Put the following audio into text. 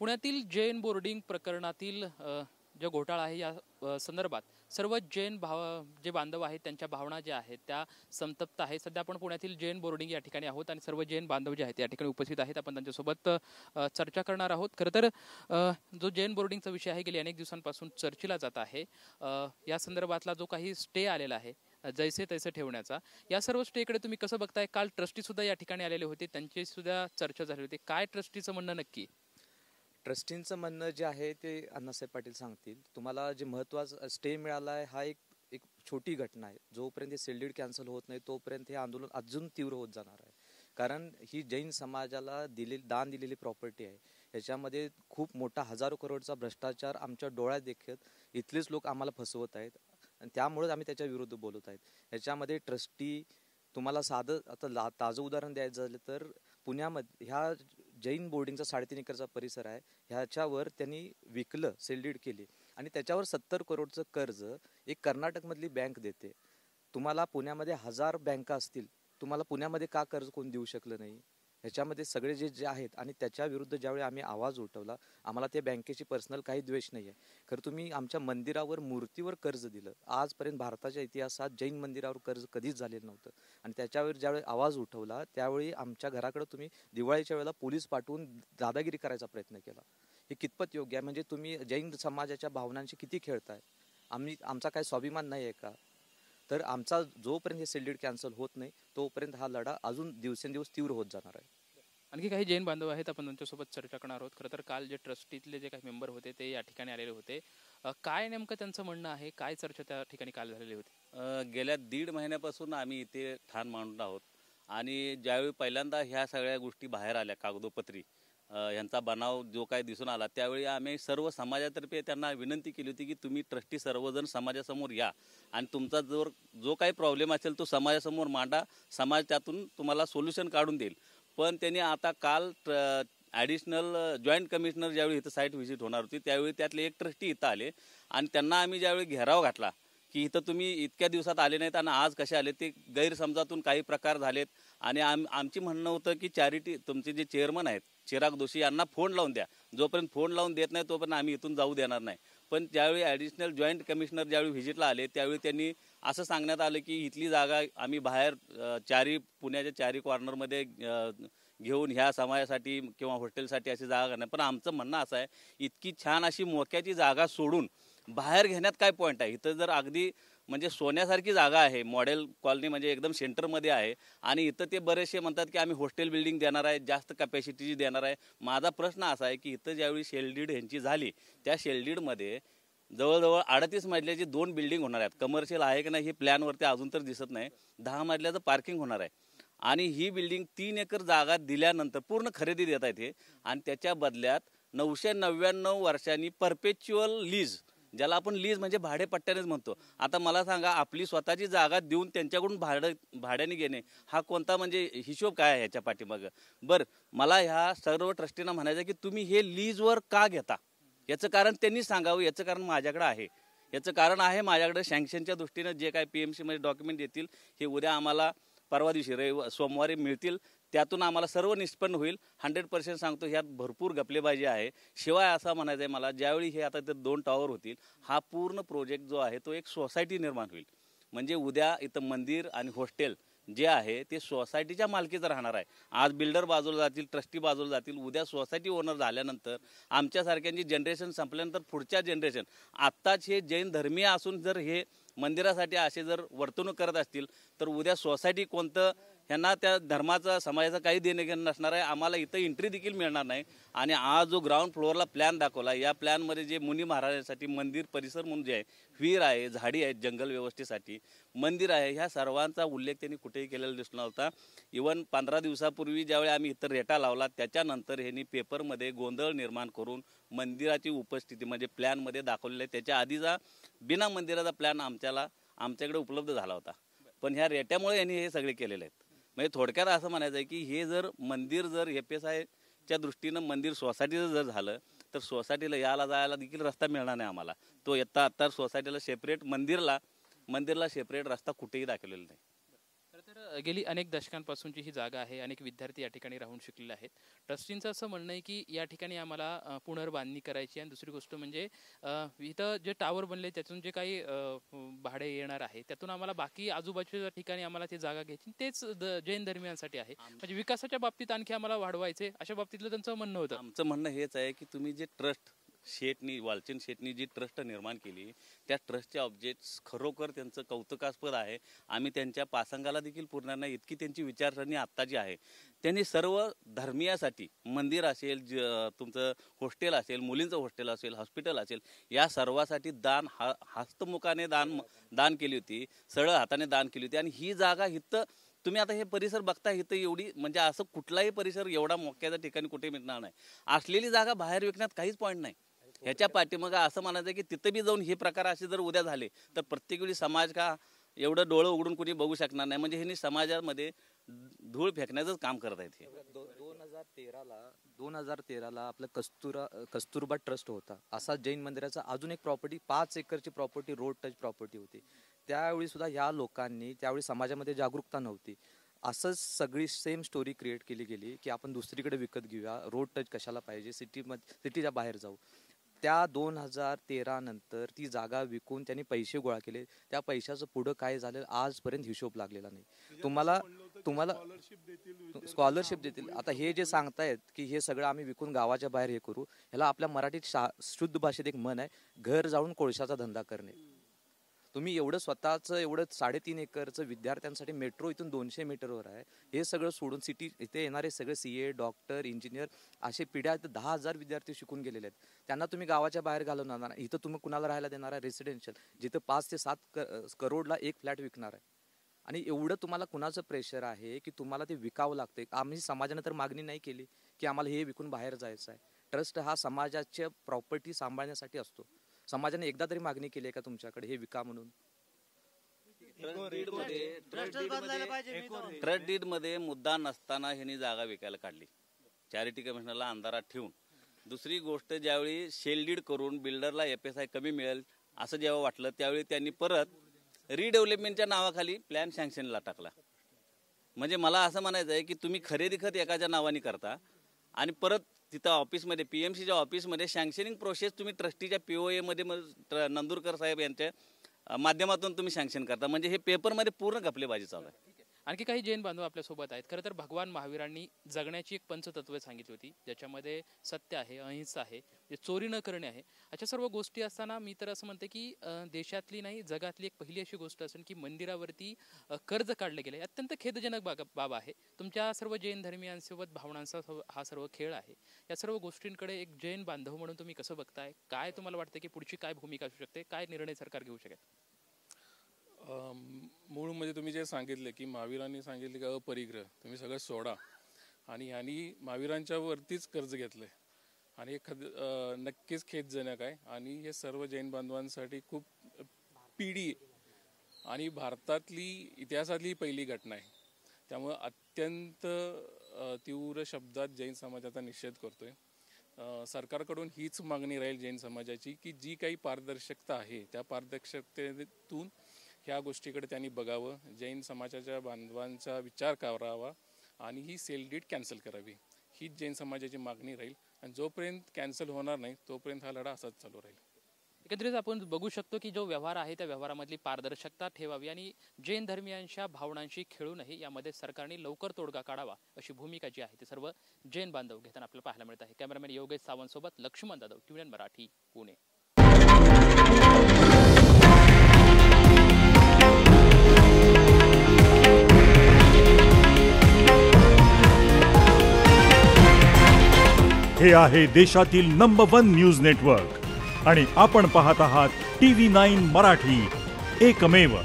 पुण्यातील जैन बोर्डिंग प्रकरणातील जो घोटाळा आहे या संदर्भात सर्व जैन जे बांधव आहेत त्यांच्या भावना ज्या आहेत त्या संतप्त आहेत। सध्या आपण पुण्यातील जैन बोर्डिंग या ठिकाणी आहोत आणि सर्व जैन बांधव जे आहेत या ठिकाणी उपस्थित आहेत। आपण त्यांच्यासोबत चर्चा करणार आहोत। खरं तर जो जैन बोर्डिंगचा विषय आहे गेली अनेक दिवसांपासून चर्चेला जात आहे। या संदर्भातला जो काही स्टे आलेला आहे जैसे तैसे ठेवण्याचा, या सर्व स्टेकडे तुम्ही कसं बघताय? काल ट्रस्टी सुद्धा या ठिकाणी आलेले होते, त्यांची सुद्धा चर्चा झाली होती। काय ट्रस्टीचं म्हणणं नक्की? ट्रस्टींचं म्हणणं जे आहे ते अण्णासाहेब पाटील सांगतील। तुम्हाला जे महत्त्वाचा स्टे मिळाला आहे हा एक छोटी घटना आहे। जोपर्यंत सेल डीड कॅन्सल होत नाही तोपर्यंत हे आंदोलन अजून तीव्र होत जाणार आहे। कारण ही जैन समाजाला दान दिलेली प्रॉपर्टी आहे। याच्यामध्ये खूप मोठा हजारो करोडचा भ्रष्टाचार आमच्या डोळ्यात देखत इथलेच लोक आम्हाला फसवत आहेत आणि त्यामुळेच आम्ही त्याच्या विरुद्ध बोलत आहेत। याच्यामध्ये ट्रस्टी तुम्हाला साधं आता ताजं उदाहरण द्यायचं झालं तर पुण्यामध्ये ह्या जैन बोर्डिंगचा 3.5 एकरचा परिसर आहे। ह्याच्यावर त्यांनी विकलं, सेल डीड केली आणि त्याच्यावर 70 करोडचं कर्ज एक कर्नाटकमधली बँक देते। तुम्हाला पुण्यामध्ये 1000 बँका असतील, तुम्हाला पुण्यामध्ये का कर्ज कोण देऊ शकलं नाही? ह्याच्यामध्ये सगळे जे आहेत आणि त्याच्या विरुद्ध ज्यावेळी आम्ही आवाज उठवला, आम्हाला त्या बँकेची पर्सनल काही द्वेष नाही आहे। खरं तुम्ही आमच्या मंदिरावर मूर्तीवर कर्ज दिलं। आजपर्यंत भारताच्या इतिहासात जैन मंदिरावर कर्ज कधीच झालेलं नव्हतं आणि त्याच्यावर ज्यावेळी आवाज उठवला त्यावेळी आमच्या घराकडे तुम्ही दिवाळीच्या वेळेला पोलीस पाठवून दादागिरी करायचा प्रयत्न केला। हे कितपत योग्य आहे? म्हणजे तुम्ही जैन समाजाच्या भावनांशी किती खेळताय? आमचा काय स्वाभिमान नाही आहे का? तर आमचा जोपर्यंत हे सेल डीड कॅन्सल होत नाही तोपर्यंत हा लढा अजून दिवसेंदिवस तीव्र होत जाणार आहे। आणखी काही जैन बांधव आहेत, आपण त्यांच्यासोबत चर्चा करणार आहोत। खरं तर काल जे ट्रस्टीतले जे काही मेंबर होते ते या ठिकाणी आलेले होते। काय नेमकं त्यांचं म्हणणं आहे? काय चर्चा त्या ठिकाणी काल झालेली होती? गेल्या 1.5 महिन्यापासून आम्ही इथे ठाण मांडून आहोत आणि ज्यावेळी पहिल्यांदा ह्या सगळ्या गोष्टी बाहेर आल्या कागदोपत्री, ह्यांचा बनाव जो काही दिसून आला, त्यावेळी आम्ही सर्व समाजातर्फे त्यांना विनंती केली होती की तुम्ही ट्रस्टी सर्वजण समाजासमोर या आणि तुमचा जो काही प्रॉब्लेम असेल तो समाजासमोर मांडा, समाज त्यातून तुम्हाला सोल्युशन काढून देईल। पण त्यांनी आता काल ॲडिशनल जॉईंट कमिशनर ज्यावेळी इथं साईट व्हिजिट होणार होती त्यावेळी त्यातले एक ट्रस्टी इथं आले आणि त्यांना आम्ही ज्यावेळी घेराव घातला की इथं तुम्ही इतक्या दिवसात आले नाहीत आणि आज कसे आले, ते गैरसमजातून काही प्रकार झालेत आणि आमची म्हणणं होतं की चॅरिटी तुमचे जे चेअरमन आहेत चिराग दोशी यांना फोन लावून द्या। जोपर्यंत फोन लावून देत नाही तोपर्यंत आम्ही इथून जाऊ देणार नाही। पण ज्यावेळी ॲडिशनल जॉईंट कमिशनर ज्यावेळी व्हिजिटला आले त्यावेळी त्यांनी असं सांगण्यात आलं की इथली जागा आम्ही बाहेर पुण्याच्या चारी कॉर्नरमध्ये घेऊन ह्या समाजासाठी किंवा हॉस्टेलसाठी अशी जागा करणार। पण आमचं म्हणणं असं आहे, इतकी छान अशी मोक्याची जागा सोडून बाहेर घेण्यात काय पॉईंट आहे? इथं जर अगदी म्हणजे सोन्यासारखी जागा आहे, मॉडेल कॉलनी म्हणजे एकदम सेंटरमध्ये आहे आणि इथं ते बरेचसे म्हणतात की आम्ही हॉस्टेल बिल्डिंग देणार आहे, जास्त कॅपॅसिटीची देणार आहे। माझा प्रश्न असा आहे की इथं ज्यावेळी सेल डीड ह्यांची झाली त्या सेल डीडमध्ये जवळजवळ 38 मजल्याची 2 बिल्डिंग होणार आहेत। कमर्शियल आहे की नाही हे प्लॅनवरती अजून तर दिसत नाही। 10 मजल्याचं पार्किंग होणार आहे आणि ही बिल्डिंग 3 एकर जागा दिल्यानंतर पूर्ण खरेदी देत आहेत हे आणि त्याच्या बदल्यात 999 वर्षांनी परपेच्युअल लीज, ज्याला आपण लीज म्हणजे भाडेपट्ट्यानेच म्हणतो। आता मला सांगा, आपली स्वतःची जागा देऊन त्यांच्याकडून भाड्याने घेणे हा कोणता म्हणजे हिशोब काय आहे ह्याच्या पाठीमागं? बरं, मला ह्या सर्व ट्रस्टींना म्हणायचं की तुम्ही हे लीजवर का घेता? याचं कारण त्यांनी सांगावं। याचं कारण माझ्याकडे आहे। याचं कारण आहे माझ्याकडे सँक्शनच्या दृष्टीनं जे काय PMC मध्ये डॉक्युमेंट येतील हे उद्या आम्हाला परवा दिवशी सोमवारी मिळतील, त्यातून आम्हाला सर्व निष्पन्न होईल। 100% सांगतो, ह्यात भरपूर गपलेबाजी आहे। शिवाय असं म्हणायचं आहे मला, ज्यावेळी हे आता ते 2 टॉवर होतील हा पूर्ण प्रोजेक्ट जो आहे तो एक सोसायटी निर्माण होईल। म्हणजे उद्या इथं मंदिर आणि हॉस्टेल जे आहे ते सोसायटीच्या मालकीचं राहणार आहे। आज बिल्डर बाजूला जातील, ट्रस्टी बाजूला जातील, उद्या सोसायटी ओनर झाल्यानंतर आमच्यासारख्यांची जनरेशन संपल्यानंतर पुढच्या जनरेशन, आत्ताच हे जैन धर्मीय असून जर हे मंदिरासाठी असे जर वर्तणूक करत असतील तर उद्या सोसायटी कोणतं, ह्यांना त्या धर्माचा समाजाचा काही देणं घेणं नसणार आहे। आम्हाला इथं एंट्री देखील मिळणार नाही। आणि आज जो ग्राउंड फ्लोअरला प्लॅन दाखवला, या प्लॅनमध्ये जे मुनी महाराजांसाठी मंदिर परिसर म्हणून जे आहे, विहीर आहे, झाडी आहेत जंगल व्यवस्थेसाठी, मंदिर आहे, ह्या सर्वांचा उल्लेख त्यांनी कुठेही केलेला दिसला नव्हता। इव्हन 15 दिवसापूर्वी ज्यावेळी आम्ही इथं रेटा लावला त्याच्यानंतर ह्यांनी पेपरमध्ये गोंधळ निर्माण करून मंदिराची उपस्थिती म्हणजे प्लॅनमध्ये दाखवलेलं आहे, त्याच्या आधीचा बिना मंदिराचा प्लॅन आमच्याकडे उपलब्ध झाला होता। पण ह्या रेट्यामुळे यांनी हे सगळे केलेले आहेत। म्हणजे थोडक्यात असं म्हणायचं आहे की हे जर मंदिर जर FSIच्या दृष्टीनं मंदिर सोसायटीचं जर झालं तर सोसायटीला यायला जायला देखील रस्ता मिळणार नाही आम्हाला। तो आता सोसायटीला सेपरेट, मंदिरला सेपरेट रस्ता कुठेही दाखवलेला नाही। तर गेली अनेक दशकांपासूनची ही जागा आहे. अनेक विद्यार्थी या ठिकाणी राहून शिकलेले आहेत. ट्रस्टींचं असं म्हणणं आहे की या ठिकाणी आम्हाला पुनर्बांधणी करायची आणि दुसरी गोष्ट म्हणजे इथं जे टावर बनले त्यातून जे काही भाडे येणार आहे त्यातून आम्हाला बाकी आजूबाजूच्या ठिकाणी आम्हाला ती जागा घ्यायची, तेच जैन धर्मियांसाठी आहे. म्हणजे विकासाच्या बाबतीत आणखी आम्हाला वाढवायचे अशा बाबतीतलं त्यांचं म्हणणं होतं. आमचं म्हणणं हेच आहे की तुम्ही जे ट्रस्ट वालचंद शेटनी जी ट्रस्ट निर्माण केली त्या ट्रस्टचे ऑब्जेक्ट्स खरोखर त्यांचं कौतुकास्पद आहे. आम्ही त्यांच्या पासंगाला देखील पुरणार नाही इतकी त्यांची विचारसरणी आत्ता जी आहे. त्यांनी सर्व धर्मीयासाठी मंदिर असेल, तुमचं हॉस्टेल असेल, मुलींचं हॉस्टेल असेल, हॉस्पिटल असेल, या सर्वासाठी दान हस्तमुखाने दान केली होती, सरळ हाताने दान केली होती. आणि ही जागा इथं तुम्ही आता हे परिसर बघता, इथं एवढी म्हणजे असं कुठलाही परिसर एवढा मोक्याच्या ठिकाणी कुठे मिळणार नाही. असलेली जागा बाहेर विकण्यात काहीच पॉईंट नाही. ह्याच्या पाठीमागं असं म्हणायचं की तिथं बी जाऊन हे प्रकार असे जर उद्या झाले तर प्रत्येक वेळी समाज का एवढं डोळं उघडून कुणी बघू शकणार नाही. म्हणजे ह्यांनी समाजामध्ये धूळ फेकण्याचंच काम करत आहेत. हे 2013ला आपलं कस्तुरबा ट्रस्ट होता. असा जैन मंदिराचा अजून एक प्रॉपर्टी 5 एकरची प्रॉपर्टी रोड टच प्रॉपर्टी होती. त्यावेळी सुद्धा या लोकांनी त्यावेळी समाजामध्ये जागरूकता नव्हती. असंच सगळी सेम स्टोरी क्रिएट केली गेली की आपण दुसरीकडे विकत घेऊया, रोड टच कशाला पाहिजे, सिटीच्या बाहेर जाऊ. त्या 2013 नंतर ती जागा विकून त्यांनी पैसे गोळा केले. त्या पैशाचं पुढं काय झालं आजपर्यंत हिशोब लागलेला नाही. तुम्हाला स्कॉलरशिप देतील. आता हे जे सांगतायत की हे सगळं आम्ही विकून गावाच्या बाहेर हे करू, ह्याला आपल्या मराठीत शुद्ध भाषेत एक म्हण आहे, घर जाऊन कोळशाचा धंदा करणे. तुम्ही एवढं स्वतःचं एवढं 3.5 एकरचं विद्यार्थ्यांसाठी मेट्रो इथून 200 मीटरवर आहे, हे सगळं सोडून सिटी इथे येणारे सगळे CA, डॉक्टर, इंजिनियर असे पिढ्या 10,000 विद्यार्थी शिकून गेलेले आहेत. त्यांना तुम्ही गावाच्या बाहेर घालवणार. इथं तुम्ही कुणाला राहायला देणार आहे? रेसिडेन्शियल, जिथं 5 ते 7 करोडला एक फ्लॅट विकणार आहे. आणि एवढं तुम्हाला कुणाचं प्रेशर आहे की तुम्हाला ते विकावं लागतंय. आम्ही समाजाने तर मागणी नाही केली की आम्हाला हे विकून बाहेर जायचं आहे. ट्रस्ट हा समाजाच्या प्रॉपर्टी सांभाळण्यासाठी असतो. समाजाने एकदा तरी मागणी केली आहे का तुमच्याकडे हे विका म्हणून? ट्रस्ट डीड मध्ये मुद्दा नसताना ह्यांनी जागा विकायला काढली, चॅरिटी कमिशनरला अंधारात ठेवून. दुसरी गोष्ट, ज्यावेळी शेल डीड करून बिल्डरला FSI कमी मिळेल असं जेव्हा वाटलं त्यावेळी त्यांनी परत रिडेव्हलपमेंटच्या नावाखाली प्लॅन सँक्शनला टाकला. म्हणजे मला असं म्हणायचं आहे की तुम्ही खरेदी खत एकाच्या नावाने करता आणि परत तिथं ऑफिसमध्ये PMCच्या ऑफिसमध्ये सँक्शनिंग प्रोसेस तुम्ही ट्रस्टीच्या POA मध्ये नंदुरकर साहेब यांच्या माध्यमातून तुम्ही सँक्शन करता. म्हणजे हे पेपरमध्ये पूर्ण घपलेबाजी चालू आहे. आणखी काही जैन बांधव आपल्यासोबत आहेत. खरं तर भगवान महावीरांनी जगण्याची एक पंचतत्वे सांगितली होती, ज्याच्यामध्ये सत्य आहे, अहिंसा आहे, चोरी न करणे आहे. अशा सर्व गोष्टी असताना मी तर असं म्हणते की देशातली नाही जगातली एक पहिली अशी गोष्ट असेल की मंदिरावरती कर्ज काढले गेले. अत्यंत खेदजनक बाब आहे. तुमच्या सर्व जैन धर्मियांसोबत भावनांचा हा सर्व खेळ आहे. या सर्व गोष्टींकडे एक जैन बांधव म्हणून तुम्ही कसं बघताय? काय तुम्हाला वाटतं की पुढची काय भूमिका असू शकते? काय निर्णय सरकार घेऊ शकेल? मूळ म्हणजे तुम्ही जे सांगितले की महावीरांनी सांगितले की अपरिग्रह तुम्ही सगळं सोडा, आणि ह्यांनी महावीरांच्या वरतीच कर्ज घेतलंय आणि नक्कीच खेदजनक आहे. आणि हे सर्व जैन बांधवांसाठी खूप पिढी आणि भारतातली इतिहासातली पहिली घटना आहे. त्यामुळे अत्यंत तीव्र शब्दात जैन समाजाचा निषेध करतोय. सरकारकडून हीच मागणी राहील जैन समाजाची की जी काही पारदर्शकता आहे त्या पारदर्शकतेतून ह्या गोष्टीकडे त्यांनी बघावं, जैन समाजाच्या बांधवांचा विचार करावा आणि ही सेल डीड कॅन्सल करावी. हीच जैन समाजाची मागणी राहील. आणि जोपर्यंत कॅन्सल होणार नाही तोपर्यंत हा लढा असाच चालू राहील. एकंदरीत आपण बघू शकतो की जो व्यवहार आहे त्या व्यवहारामधली पारदर्शकता ठेवावी आणि जैन धर्मियांच्या भावनांशी खेळू नये, यामध्ये सरकारने लवकर तोडगा काढावा अशी भूमिका जी आहे ते सर्व जैन बांधव घेताना आपल्याला पाहायला मिळत आहे. कॅमेरामॅन योगेश सावंत सोबत लक्ष्मण जाधव, TVN मराठी, पुणे. हे आहे देशातील नंबर 1 न्यूज नेटवर्क आणि आपण पाहत आहात TV9 मराठी, एकमेव.